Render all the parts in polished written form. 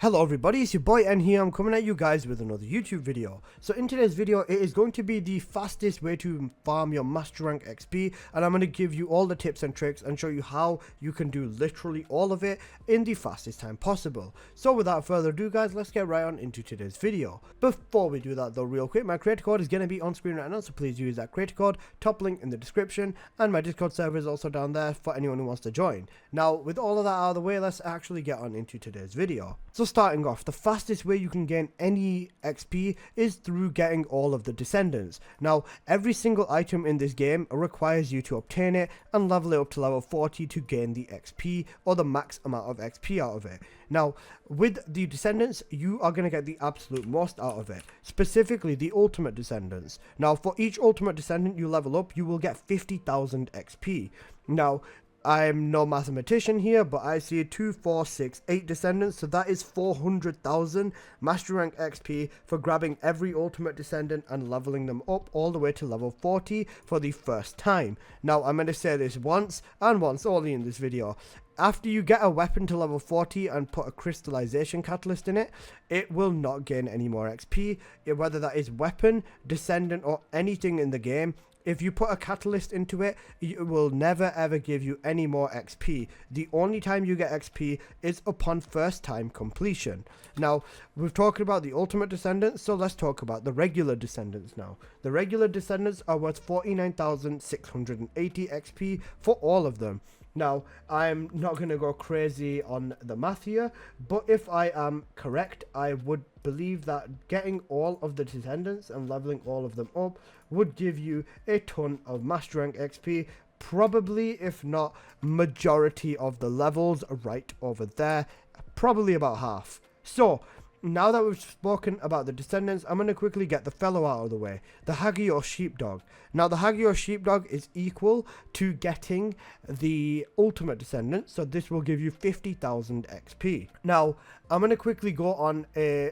Hello everybody, it's your boy N here. I'm coming at you guys with another YouTube video. So in today's video, it is going to be the fastest way to farm your master rank XP, and I'm going to give you all the tips and tricks and show you how you can do literally all of it in the fastest time possible. So without further ado guys, let's get right on into today's video. Before we do that though, real quick, my creator code is going to be on screen right now, so please use that creator code, top link in the description, and my Discord server is also down there for anyone who wants to join. Now with all of that out of the way, let's actually get on into today's video. So starting off, the fastest way you can gain any XP is through getting all of the Descendants. Now, every single item in this game requires you to obtain it and level it up to level 40 to gain the XP or the max amount of XP out of it. Now, with the Descendants, you are going to get the absolute most out of it, specifically the Ultimate Descendants. Now, for each Ultimate Descendant you level up, you will get 50,000 XP. Now, I'm no mathematician here, but I see 2, 4, 6, 8 Descendants, so that is 400,000 Master Rank XP for grabbing every Ultimate Descendant and leveling them up all the way to level 40 for the first time. Now, I'm going to say this once, and once only in this video. After you get a weapon to level 40 and put a crystallization catalyst in it, it will not gain any more XP, whether that is weapon, descendant, or anything in the game. If you put a catalyst into it, it will never ever give you any more XP. The only time you get XP is upon first time completion. Now, we've talked about the Ultimate Descendants, so let's talk about the regular Descendants now. The regular Descendants are worth 49,680 XP for all of them. Now, I'm not going to go crazy on the math here, but if I am correct, I would believe that getting all of the Descendants and leveling all of them up would give you a ton of Master Rank XP, probably, if not majority of the levels right over there, probably about half. So, now that we've spoken about the Descendants, I'm going to quickly get the fellow out of the way, the Hagi or Sheepdog. Now, the Hagi or Sheepdog is equal to getting the Ultimate Descendant, so this will give you 50,000 XP. Now, I'm going to quickly go on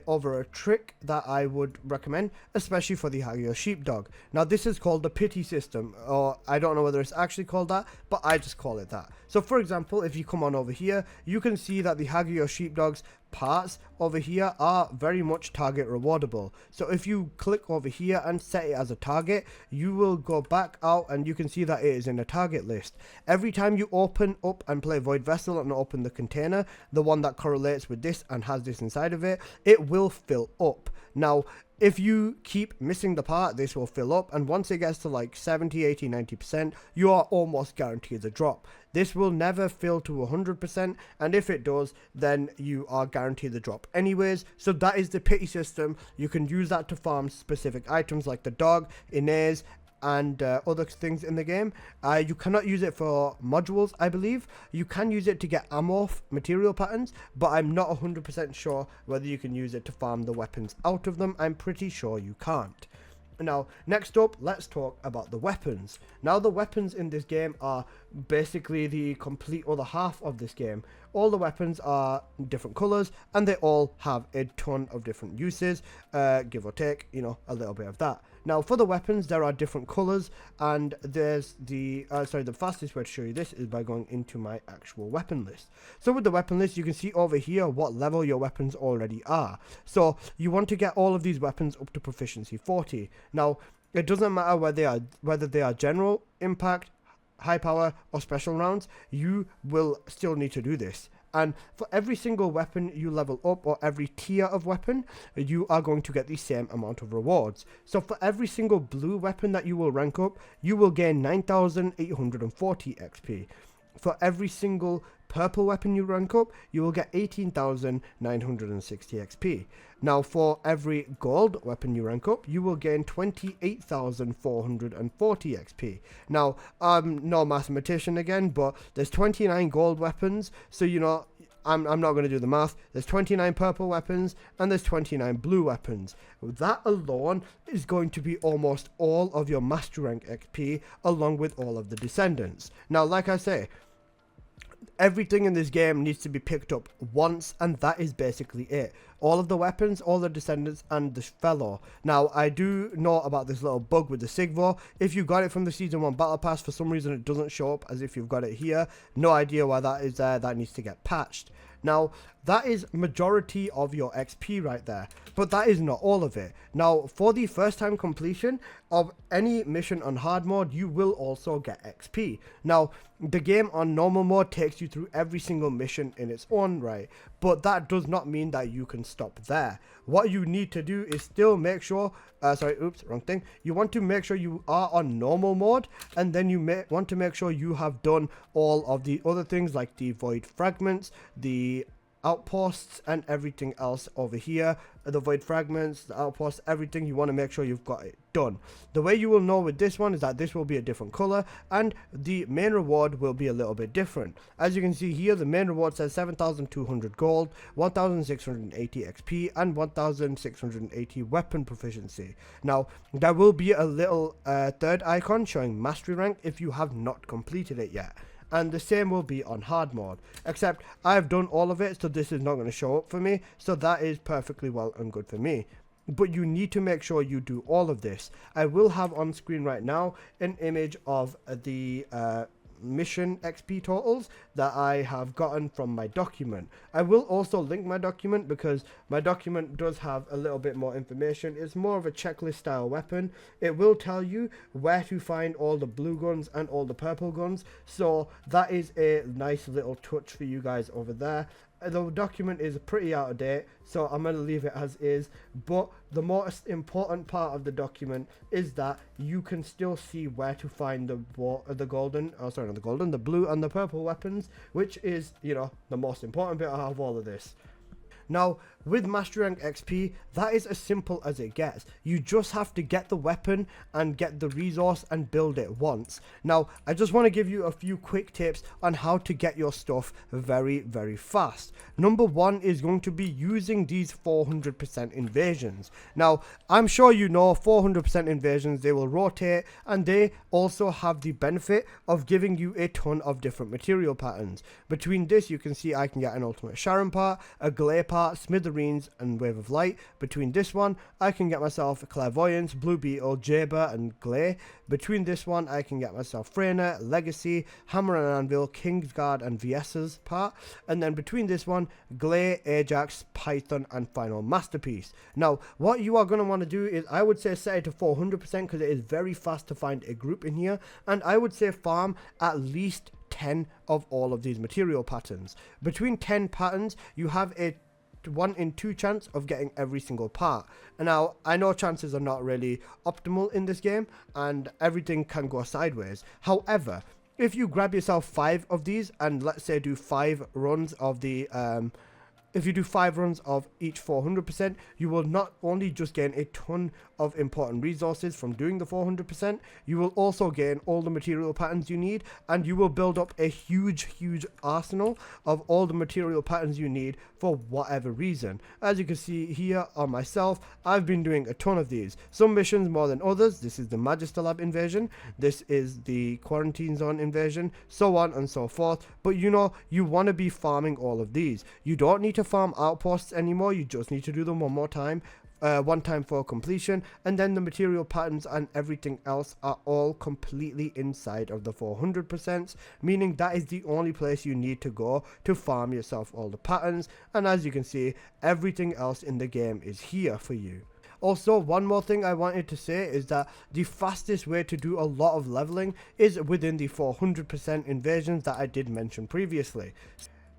over a trick that I would recommend, especially for the Hagi or Sheepdog. Now, this is called the pity system, or I don't know whether it's actually called that, but I just call it that. So, for example, if you come on over here, you can see that the Hagi or Sheepdog's parts over here are very much target rewardable. So if you click over here and set it as a target, you will go back out and you can see that it is in a target list. Every time you open up and play Void Vessel and open the container, the one that correlates with this and has this inside of it, it will fill up. Now, if you keep missing the part, this will fill up, and once it gets to like 70, 80, 90%, you are almost guaranteed a drop. This will never fill to 100%, and if it does, then you are guaranteed the drop anyways. So that is the pity system. You can use that to farm specific items like the dog, Inez, and other things in the game. You cannot use it for modules, I believe. You can use it to get amorph material patterns, but I'm not 100% sure whether you can use it to farm the weapons out of them. I'm pretty sure you can't. Now, next up, let's talk about the weapons. Now, the weapons in this game are basically the complete other half of this game. All the weapons are different colors, and they all have a ton of different uses, give or take, you know, a little bit of that. Now, for the weapons, there are different colors, and there's the fastest way to show you this is by going into my actual weapon list. So with the weapon list, you can see over here what level your weapons already are. So you want to get all of these weapons up to proficiency 40. Now, it doesn't matter whether they are general, impact, high power, or special rounds, you will still need to do this. And for every single weapon you level up, or every tier of weapon, you are going to get the same amount of rewards. So for every single blue weapon that you will rank up, you will gain 9,840 XP. For every single purple weapon you rank up, you will get 18,960 XP. Now, for every gold weapon you rank up, you will gain 28,440 XP. Now, I'm no mathematician again, but there's 29 gold weapons, so you know, I'm not going to do the math. There's 29 purple weapons and there's 29 blue weapons. That alone is going to be almost all of your Master Rank XP, along with all of the Descendants. Now, like I say, everything in this game needs to be picked up once, and that is basically it. All of the weapons, all the Descendants, and the fellow. Now, I do know about this little bug with the Sigvo. If you got it from the Season 1 Battle Pass, for some reason it doesn't show up as if you've got it here. No idea why that is there. That needs to get patched. Now, that is majority of your XP right there, but that is not all of it. Now, for the first time completion of any mission on hard mode, you will also get XP. Now, the game on normal mode takes you through every single mission in its own right, but that does not mean that you can stop there. What you need to do is still make sure, wrong thing. You want to make sure you are on normal mode, and then you want to make sure you have done all of the other things like the void fragments, the outposts, and everything else over here. The void fragments, the outposts, everything, you want to make sure you've got it done. The way you will know with this one is that this will be a different color, and the main reward will be a little bit different. As you can see here, the main reward says 7,200 gold, 1,680 XP, and 1,680 weapon proficiency. Now, there will be a little third icon showing mastery rank if you have not completed it yet. And the same will be on hard mode, except I've done all of it, so this is not going to show up for me, so that is perfectly well and good for me. But you need to make sure you do all of this. I will have on screen right now an image of the mission XP totals that I have gotten from my document. I will also link my document because my document does have a little bit more information. It's more of a checklist style weapon. It will tell you where to find all the blue guns and all the purple guns, so that is a nice little touch for you guys over there. The document is pretty out of date, so I'm going to leave it as is, but the most important part of the document is that you can still see where to find the blue and the purple weapons, which is, you know, the most important bit of all of this. Now, with Mastery Rank XP, that is as simple as it gets. You just have to get the weapon and get the resource and build it once. Now, I just want to give you a few quick tips on how to get your stuff very, very fast. Number one is going to be using these 400% invasions. Now, I'm sure you know 400% invasions, they will rotate, and they also have the benefit of giving you a ton of different material patterns. Between this, you can see I can get an Ultimate Sharon part, a Glare part, Smithereens, and Wave of Light. Between this one, I can get myself Clairvoyance, Blue Beetle, Jaber, and Glare. Between this one, I can get myself Freyner, Legacy, Hammer and Anvil, Kingsguard, and Viessa's part. And then between this one, Glare, Ajax, Python, and Final Masterpiece. Now, what you are going to want to do is, I would say set it to 400% because it is very fast to find a group in here. And I would say farm at least 10 of all of these material patterns. Between 10 patterns, you have a 1 in 2 chance of getting every single part. And now, I know chances are not really optimal in this game, and everything can go sideways. However, if you grab yourself 5 of these, and let's say do 5 runs of the if you do 5 runs of each 400%, you will not only just gain a ton of important resources from doing the 400%, you will also gain all the material patterns you need, and you will build up a huge arsenal of all the material patterns you need for whatever reason. As you can see here on myself, I've been doing a ton of these. Some missions more than others. This is the Magister Lab invasion, this is the Quarantine Zone invasion, so on and so forth. But you know, you want to be farming all of these. You don't need to farm outposts anymore, you just need to do them one more time, one time for completion, and then the material patterns and everything else are all completely inside of the 400%, meaning that is the only place you need to go to farm yourself all the patterns. And as you can see, everything else in the game is here for you. Also, one more thing I wanted to say is that the fastest way to do a lot of leveling is within the 400% invasions that I did mention previously.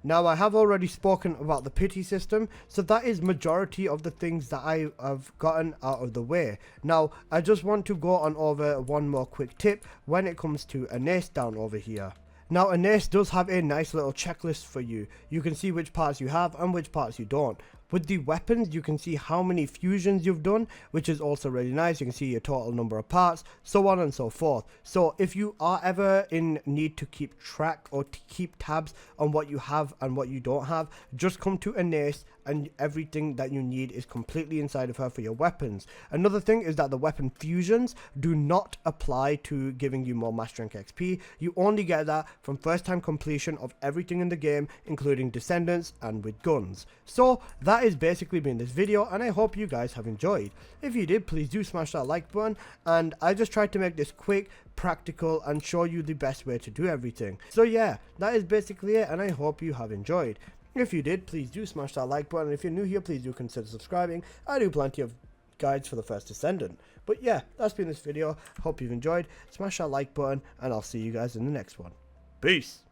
Now, I have already spoken about the pity system, so that is majority of the things that I have gotten out of the way. Now, I just want to go on over one more quick tip when it comes to Anais down over here. Now, Anais does have a nice little checklist for you. You can see which parts you have and which parts you don't. With the weapons, you can see how many fusions you've done, which is also really nice. You can see your total number of parts, so on and so forth. So if you are ever in need to keep track or to keep tabs on what you have and what you don't have, just come to Anais and everything that you need is completely inside of her for your weapons. Another thing is that the weapon fusions do not apply to giving you more Master Rank XP. You only get that from first time completion of everything in the game, including Descendants and with guns. So that is basically been this video, and I hope you guys have enjoyed. If you did, please do smash that like button, and I just tried to make this quick, practical, and show you the best way to do everything. So yeah, that is basically it, and I hope you have enjoyed. If you did, please do smash that like button. If you're new here, please do consider subscribing. I do plenty of guides for the first Descendant. But yeah, that's been this video. Hope you've enjoyed. Smash that like button, and I'll see you guys in the next one. Peace.